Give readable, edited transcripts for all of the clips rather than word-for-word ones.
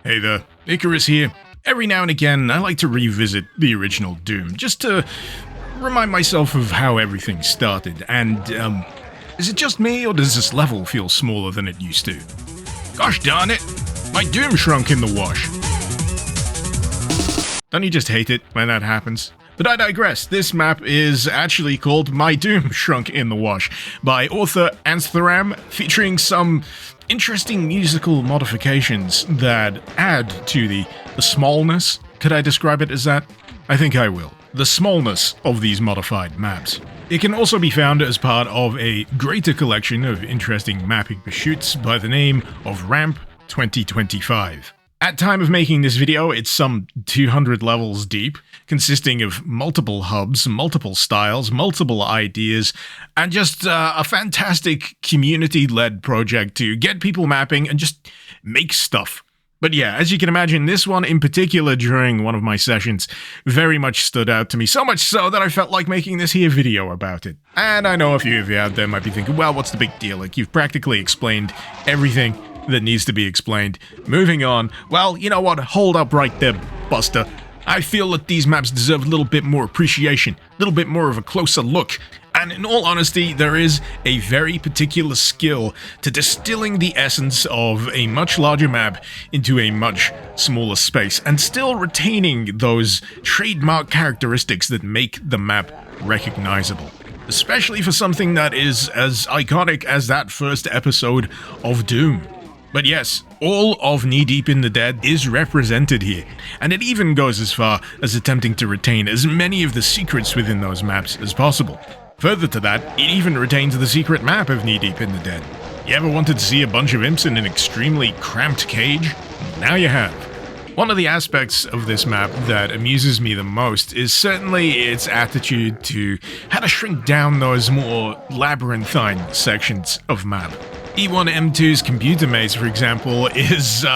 Hey there, Icarus here. Every now and again, I like to revisit the original Doom, just to remind myself of how everything started, and, is it just me, or does this level feel smaller than it used to? Gosh darn it, my Doom shrunk in the wash. Don't you just hate it when that happens? But I digress, this map is actually called My Doom Shrunk in the Wash, by author Anthram, featuring some interesting musical modifications that add to the smallness. Could I describe it as that? I think I will. The smallness of these modified maps. It can also be found as part of a greater collection of interesting mapping pursuits by the name of Ramp 2025. At time of making this video, it's some 200 levels deep, consisting of multiple hubs, multiple styles, multiple ideas, and just a fantastic community-led project to get people mapping and just make stuff. But yeah, as you can imagine, this one in particular during one of my sessions very much stood out to me, so much so that I felt like making this here video about it. And I know a few of you out there might be thinking, well, what's the big deal? Like, you've practically explained everything that needs to be explained. Moving on. Well, you know what? Hold up right there, Buster. I feel that these maps deserve a little bit more appreciation, a little bit more of a closer look. And in all honesty, there is a very particular skill to distilling the essence of a much larger map into a much smaller space, and still retaining those trademark characteristics that make the map recognizable. Especially for something that is as iconic as that first episode of Doom. But yes, all of Knee Deep in the Dead is represented here, and it even goes as far as attempting to retain as many of the secrets within those maps as possible. Further to that, it even retains the secret map of Knee Deep in the Dead. You ever wanted to see a bunch of imps in an extremely cramped cage? Now you have. One of the aspects of this map that amuses me the most is certainly its attitude to how to shrink down those more labyrinthine sections of map. E1M2's computer maze, for example, is,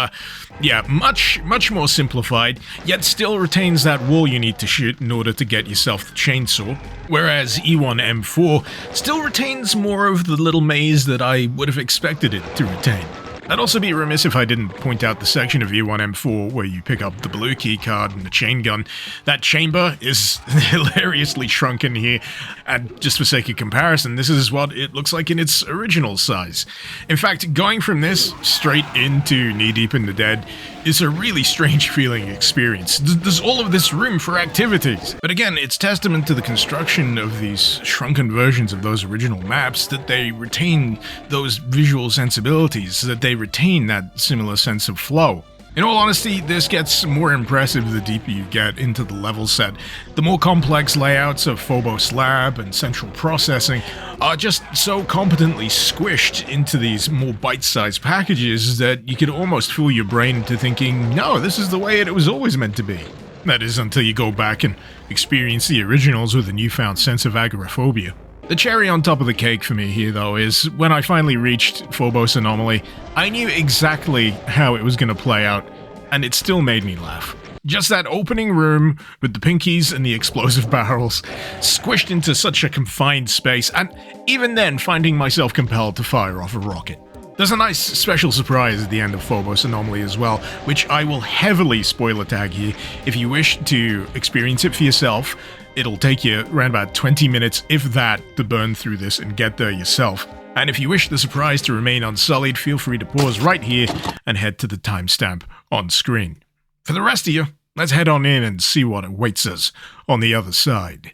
much more simplified, yet still retains that wall you need to shoot in order to get yourself the chainsaw, whereas E1M4 still retains more of the little maze that I would have expected it to retain. I'd also be remiss if I didn't point out the section of E1M4 where you pick up the blue key card and the chain gun. That chamber is hilariously shrunken here, and just for sake of comparison, this is what it looks like in its original size. In fact, going from this straight into Knee Deep in the Dead is a really strange feeling experience. There's all of this room for activities. But again, it's testament to the construction of these shrunken versions of those original maps that they retain those visual sensibilities, that they retain that similar sense of flow. In all honesty, this gets more impressive the deeper you get into the level set. The more complex layouts of Phobos Lab and Central Processing are just so competently squished into these more bite-sized packages that you could almost fool your brain into thinking, no, this is the way it was always meant to be. That is, until you go back and experience the originals with a newfound sense of agoraphobia. The cherry on top of the cake for me here, though, is when I finally reached Phobos Anomaly, I knew exactly how it was going to play out, and it still made me laugh. Just that opening room with the pinkies and the explosive barrels, squished into such a confined space, and even then finding myself compelled to fire off a rocket. There's a nice special surprise at the end of Phobos Anomaly as well, which I will heavily spoiler tag here. If you wish to experience it for yourself, it'll take you around about 20 minutes, if that, to burn through this and get there yourself. And if you wish the surprise to remain unsullied, feel free to pause right here and head to the timestamp on screen. For the rest of you, let's head on in and see what awaits us on the other side.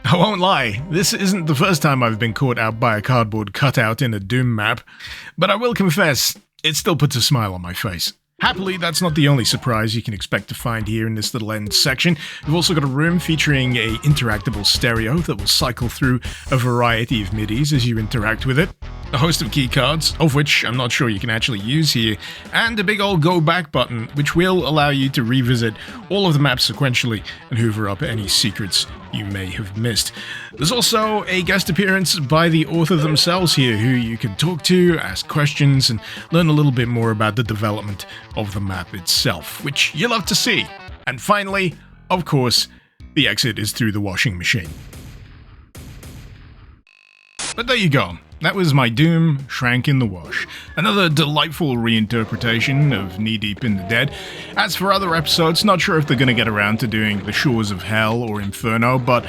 I won't lie, this isn't the first time I've been caught out by a cardboard cutout in a Doom map, but I will confess, it still puts a smile on my face. Happily, that's not the only surprise you can expect to find here in this little end section. We've also got a room featuring a interactable stereo that will cycle through a variety of MIDIs as you interact with it, a host of keycards, of which I'm not sure you can actually use here, and a big old go back button, which will allow you to revisit all of the maps sequentially and hoover up any secrets you may have missed. There's also a guest appearance by the author themselves here, who you can talk to, ask questions, and learn a little bit more about the development of the map itself, which you'll love to see. And finally, of course, The exit is through the washing machine. But there you go. That was my Doom, Shrunk in the Wash. Another delightful reinterpretation of Knee Deep in the Dead. As for other episodes, not sure if they're going to get around to doing The Shores of Hell or Inferno, but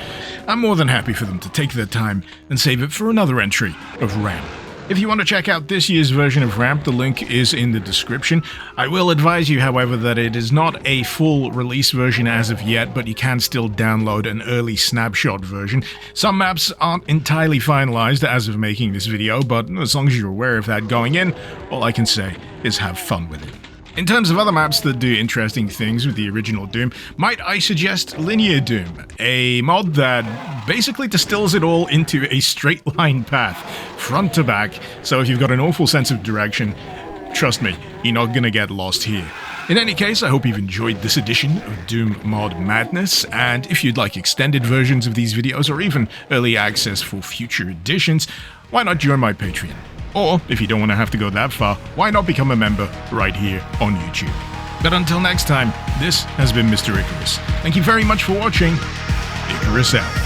I'm more than happy for them to take their time and save it for another entry of Ramp. If you want to check out this year's version of Ramp, the link is in the description. I will advise you, however, that it is not a full release version as of yet, but you can still download an early snapshot version. Some maps aren't entirely finalized as of making this video, but as long as you're aware of that going in, all I can say is have fun with it. In terms of other maps that do interesting things with the original Doom, might I suggest Linear Doom, a mod that basically distills it all into a straight line path, front to back, so if you've got an awful sense of direction, trust me, you're not gonna get lost here. In any case, I hope you've enjoyed this edition of Doom Mod Madness, and if you'd like extended versions of these videos or even early access for future editions, why not join my Patreon? Or, if you don't want to have to go that far, why not become a member right here on YouTube? But until next time, this has been Mr. Icarus. Thank you very much for watching. Icarus out.